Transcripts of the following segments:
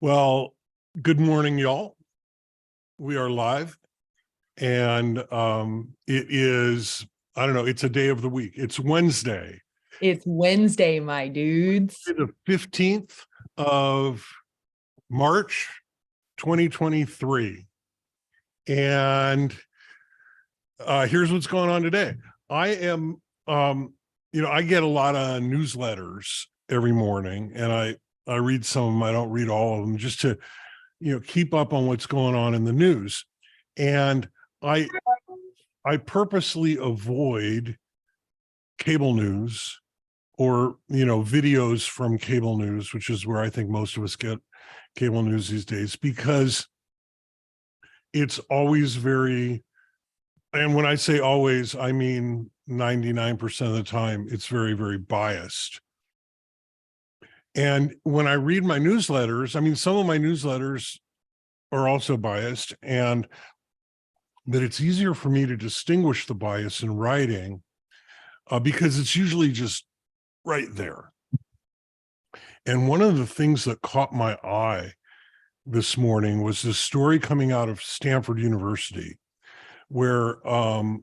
Well, good morning, y'all. We are live, and it is, I don't know, it's a day of the week. It's Wednesday. It's Wednesday, my dudes. The 15th of March, 2023. And here's what's going on today. I am, I get a lot of newsletters every morning, and I read some of them. I don't read all of them, just to keep up on what's going on in the news. And I purposely avoid cable news or videos from cable news, which is where I think most of us get cable news these days, because it's always very, and when I say always, I mean 99% of the time, it's very, very biased. And when I read my newsletters, I mean, some of my newsletters are also biased, but it's easier for me to distinguish the bias in writing because it's usually just right there. And one of the things that caught my eye this morning was this story coming out of Stanford University, where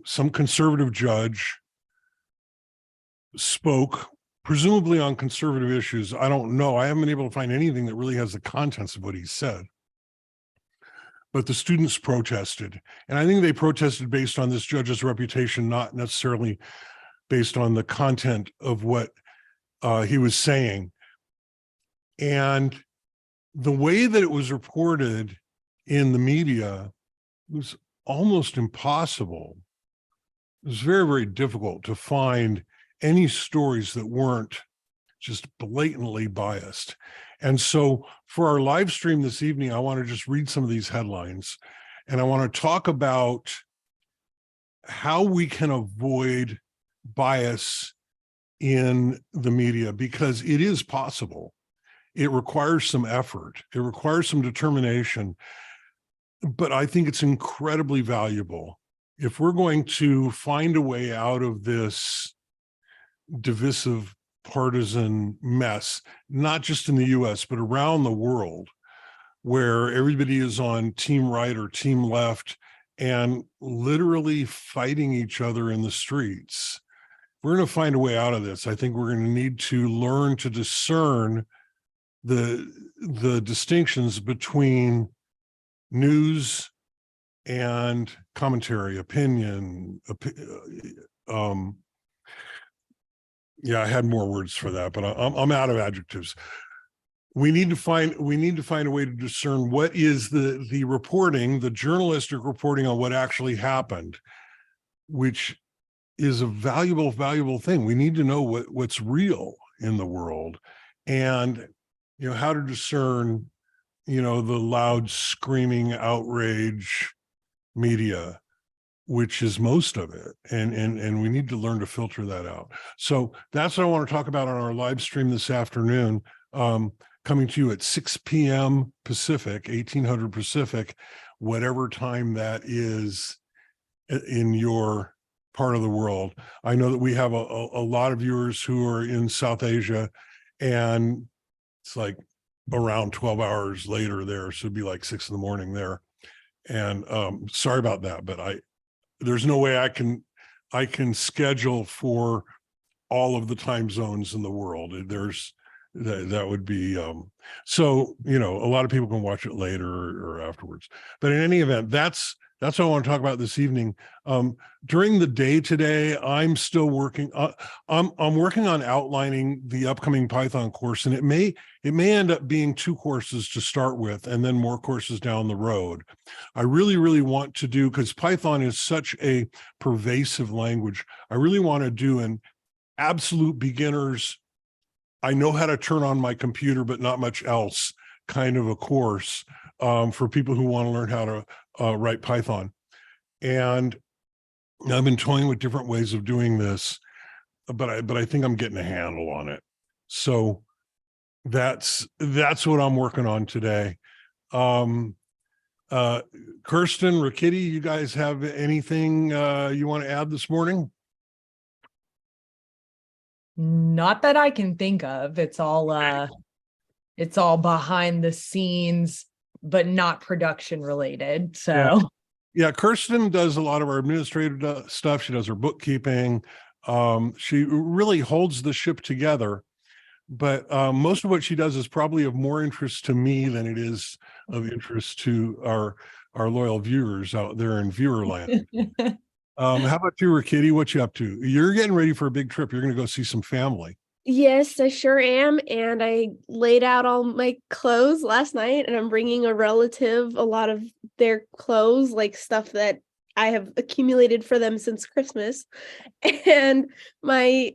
some conservative judge spoke, presumably on conservative issues. I don't know. I haven't been able to find anything that really has the contents of what he said. But the students protested. And I think they protested based on this judge's reputation, not necessarily based on the content of what he was saying. And the way that it was reported in the media was almost impossible. It was very, very difficult to find any stories that weren't just blatantly biased. And so for our live stream this evening, I want to just read some of these headlines, and I want to talk about how we can avoid bias in the media, because it is possible. It requires some effort. It requires some determination, but I think it's incredibly valuable. If we're going to find a way out of this divisive partisan mess, not just in the US, but around the world, where everybody is on team right or team left and literally fighting each other in the streets. We're going to find a way out of this. I think we're going to need to learn to discern the distinctions between news and commentary, opinion, yeah, I had more words for that, but I'm out of adjectives. We need to find a way to discern what is the reporting, the journalistic reporting on what actually happened, which is a valuable thing. We need to know what's real in the world, and how to discern the loud screaming outrage media, which is most of it, and we need to learn to filter that out. So that's what I want to talk about on our live stream this afternoon, coming to you at 6 p.m. Pacific, 1800 Pacific, whatever time that is in your part of the world. I know that we have a lot of viewers who are in South Asia, and it's like around 12 hours later there, so it'd be like 6 in the morning there. And sorry about that, but there's no way I can schedule for all of the time zones in the world. That would be so a lot of people can watch it later or afterwards. But in any event, that's what I want to talk about this evening. During the day today, I'm still working. I'm working on outlining the upcoming Python course, and it may end up being 2 courses to start with, and then more courses down the road. I really, really want to do, because Python is such a pervasive language, I really want to do an absolute beginners, I know how to turn on my computer, but not much else kind of a course for people who want to learn how to write Python. And I've been toying with different ways of doing this, but I think I'm getting a handle on it. So that's what I'm working on today. Kurstin, RiKitty, you guys have anything you want to add this morning? Not that I can think of. It's all It's all behind the scenes, but not production related. So yeah, Kurstin does a lot of our administrative stuff. She does her bookkeeping. She really holds the ship together. But most of what she does is probably of more interest to me than it is of interest to our loyal viewers out there in viewerland. How about you, RiKitty? What you up to? You're getting ready for a big trip. You're going to go see some family. Yes, I sure am. And I laid out all my clothes last night, and I'm bringing a relative a lot of their clothes, like stuff that I have accumulated for them since Christmas. And my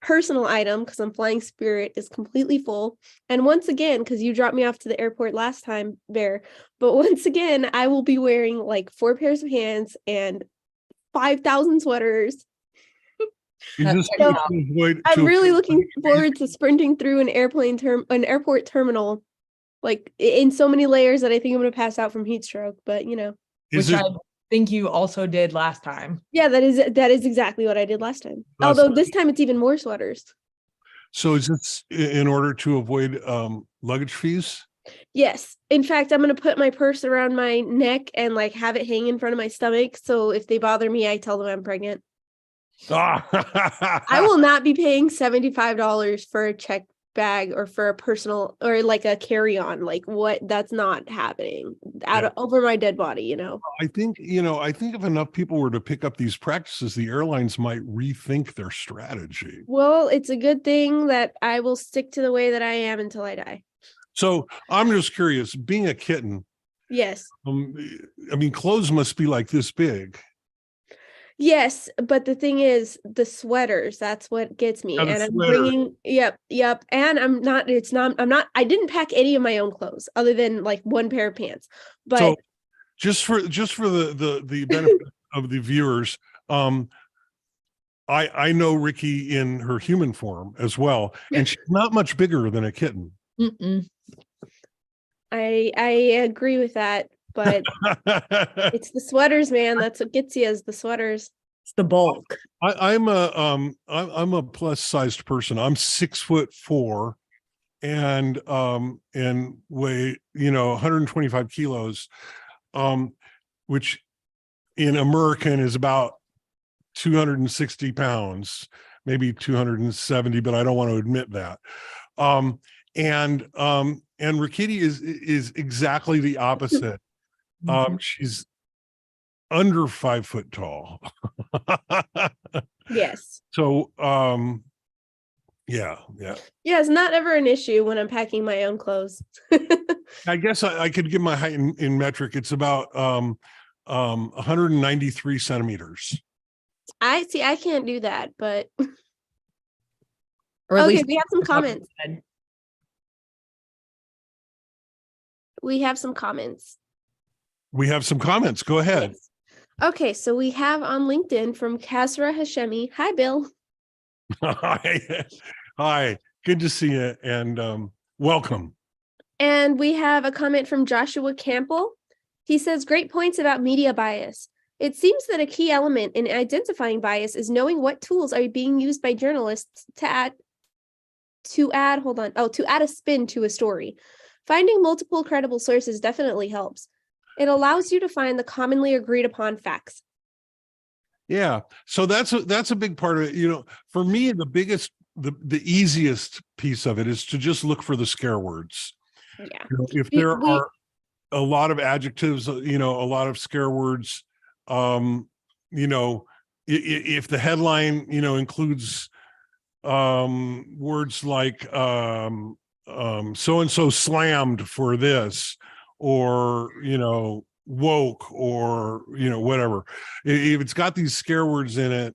personal item, because I'm flying Spirit, is completely full. And once again, because you dropped me off to the airport last time, Bear, but once again, I will be wearing like 4 pairs of pants and 5,000 sweaters. I'm I'm really looking forward to sprinting through an airport terminal, like in so many layers that I think I'm going to pass out from heat stroke. But which I think you also did last time. Yeah, that is exactly what I did last time. Although this time it's even more sweaters. So is this in order to avoid luggage fees? Yes. In fact, I'm going to put my purse around my neck and like have it hang in front of my stomach. So if they bother me, I tell them I'm pregnant. I will not be paying $75 for a check bag or for a personal or like a carry-on. Like what? That's not happening over my dead body, I think if enough people were to pick up these practices, the airlines might rethink their strategy. Well, it's a good thing that I will stick to the way that I am until I die. So I'm just curious, being a kitten. Yes. I mean, clothes must be like this big. Yes, but the thing is, the sweaters, that's what gets me. And I'm bringing, yep. And I didn't pack any of my own clothes other than like 1 pair of pants. But so just for the benefit of the viewers, I know Ricky in her human form as well, and she's not much bigger than a kitten. I agree with that. But it's the sweaters, man. That's what gets you, is the sweaters. It's the bulk. I'm a plus sized person. I'm 6'4" and weigh 125 kilos, which in American is about 260 pounds, maybe 270, but I don't want to admit that. And RiKitty is exactly the opposite. She's under 5 foot tall. Yes. So yeah, it's not ever an issue when I'm packing my own clothes. I guess I could give my height in metric. It's about 193 centimeters. I can't do that, but or at okay, least we have some comments. We have some comments. Go ahead. Yes. Okay, so we have on LinkedIn from Kasra Hashemi. Hi, Bill. Hi. Good to see you, and welcome. And we have a comment from Joshua Campbell. He says, great points about media bias. It seems that a key element in identifying bias is knowing what tools are being used by journalists to add a spin to a story. Finding multiple credible sources definitely helps. It allows you to find the commonly agreed upon facts. Yeah. So that's a big part of it. For me, the easiest piece of it is to just look for the scare words. Yeah. If there are a lot of adjectives, a lot of scare words, if the headline, includes words like so-and-so slammed for this, or woke, or whatever. If it's got these scare words in it,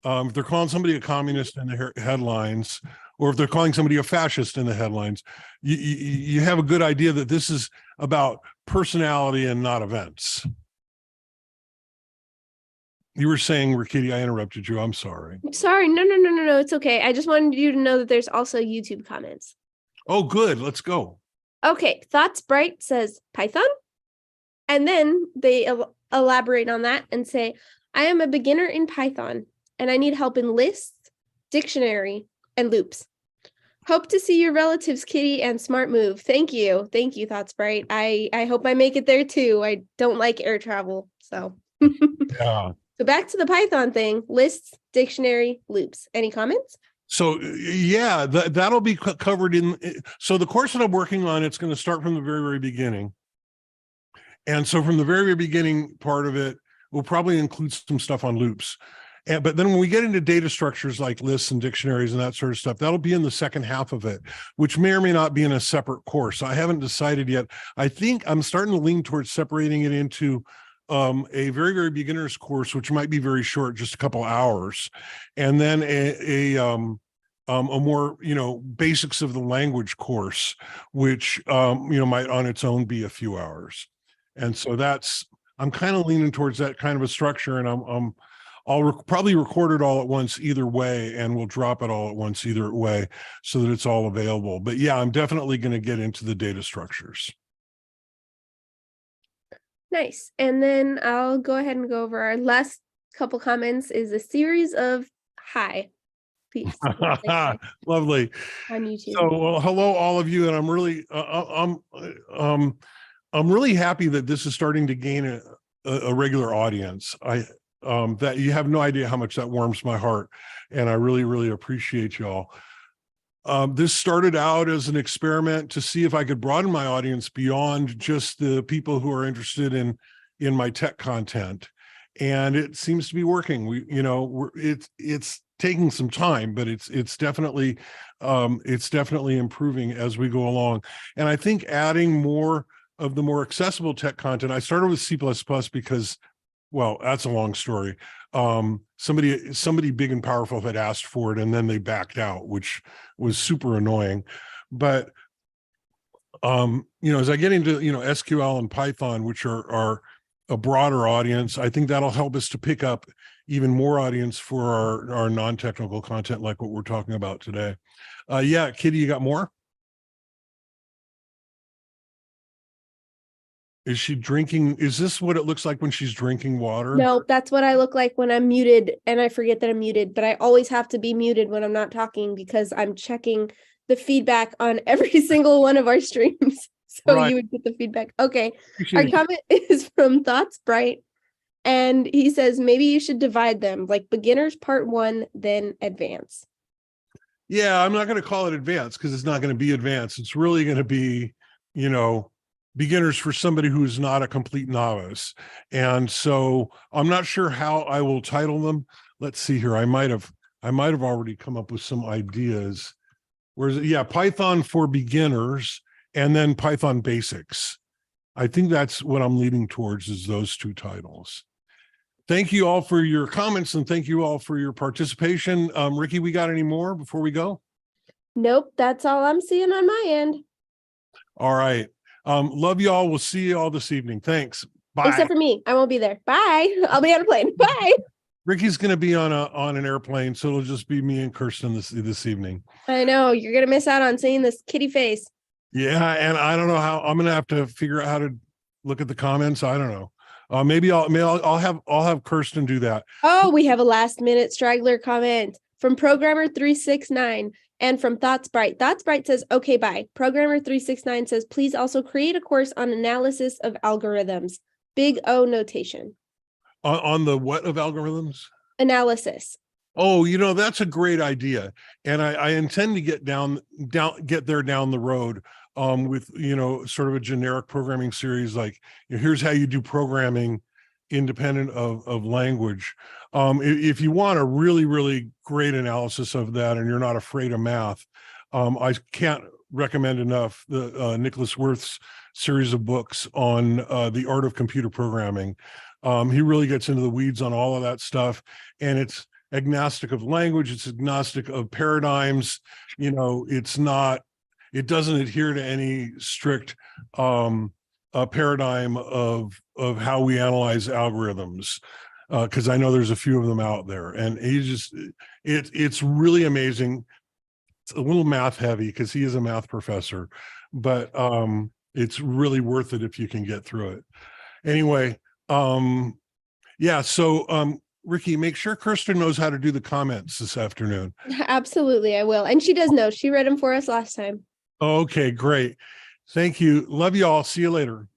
if they're calling somebody a communist in the headlines, or if they're calling somebody a fascist in the headlines, you have a good idea that this is about personality and not events. You were saying, RiKitty, I interrupted you. I'm sorry. Sorry. No. It's okay. I just wanted you to know that there's also YouTube comments. Oh, good. Let's go. Okay. Thoughts Bright says Python. And then they elaborate on that and say, I am a beginner in Python and I need help in lists, dictionary, and loops. Hope to see your relatives, Kitty, and smart move. Thank you. Thank you, Thought Sprite. I hope I make it there too. I don't like air travel. So Yeah. so back to the Python thing. Lists, dictionary, loops. Any comments? So yeah, that'll be covered in. So the course that I'm working on, it's going to start from the very, very beginning. And so from the very, very beginning part of it, we'll probably include some stuff on loops. But then when we get into data structures like lists and dictionaries and that sort of stuff, that'll be in the second half of it, which may or may not be in a separate course. I haven't decided yet. I think I'm starting to lean towards separating it into a very, very beginner's course, which might be very short, just a couple hours, and then a more, basics of the language course, which, might on its own be a few hours. And so I'm kind of leaning towards that kind of a structure, and I'll probably record it all at once either way, and we'll drop it all at once either way so that it's all available. But yeah, I'm definitely going to get into the data structures. Nice. And then I'll go ahead and go over our last couple comments is a series of hi. Peace. Lovely. On YouTube. So, well, hello, all of you, and I'm really, I'm really happy that this is starting to gain a regular audience. That you have no idea how much that warms my heart, and I really, really appreciate y'all. This started out as an experiment to see if I could broaden my audience beyond just the people who are interested in my tech content, and it seems to be working. It's taking some time, but it's definitely improving as we go along. And I think adding more of the more accessible tech content. I started with C++ because, well, that's a long story. Somebody big and powerful had asked for it, and then they backed out, which was super annoying. But as I get into SQL and Python, which are a broader audience, I think that'll help us to pick up even more audience for our non-technical content, like what we're talking about today. Yeah, Kitty, you got more? Is she drinking? Is this what it looks like when she's drinking water? No, that's what I look like when I'm muted, and I forget that I'm muted, but I always have to be muted when I'm not talking because I'm checking the feedback on every single one of our streams. So Right. You would get the feedback. Okay. Appreciate Our comment is from Thoughts Bright, and he says maybe you should divide them like beginners part 1, then advance. Yeah, I'm not going to call it advanced because it's not going to be advanced. It's really going to be, beginners for somebody who's not a complete novice. And so I'm not sure how I will title them. Let's see here. I might have already come up with some ideas. Whereas, yeah, Python for beginners and then Python basics. I think that's what I'm leaning towards, is those two titles. Thank you all for your comments, and thank you all for your participation. Ricky, we got any more before we go? Nope, that's all I'm seeing on my end. All right. Love you all. We'll see you all this evening. Thanks. Bye. Except for me. I won't be there. Bye. I'll be on a plane. Bye. Ricky's going to be on an airplane, so it'll just be me and Kurstin this evening. I know. You're going to miss out on seeing this kitty face. Yeah, and I don't know how. I'm going to have to figure out how to look at the comments. I don't know. Maybe I'll have Kurstin do that. Oh, we have a last minute straggler comment from Programmer 369 and from Thoughts Bright. Thoughts Bright says, okay, bye. Programmer 369 says, please also create a course on analysis of algorithms. Big O notation. On the what of algorithms? Analysis. Oh, that's a great idea. And I intend to get there down the road with, sort of a generic programming series, like, here's how you do programming independent of language. If you want a really, really great analysis of that and you're not afraid of math, I can't recommend enough the Nicholas Wirth's series of books on the art of computer programming. He really gets into the weeds on all of that stuff, and it's agnostic of language, it's agnostic of paradigms. It doesn't adhere to any strict paradigm of how we analyze algorithms, because I know there's a few of them out there, and it's really amazing. It's a little math heavy because he is a math professor, but it's really worth it if you can get through it. Anyway, yeah, so Ricky, make sure Kurstin knows how to do the comments this afternoon. Absolutely, I will. And she does know. She read them for us last time. Okay, great. Thank you. Love you all. See you later.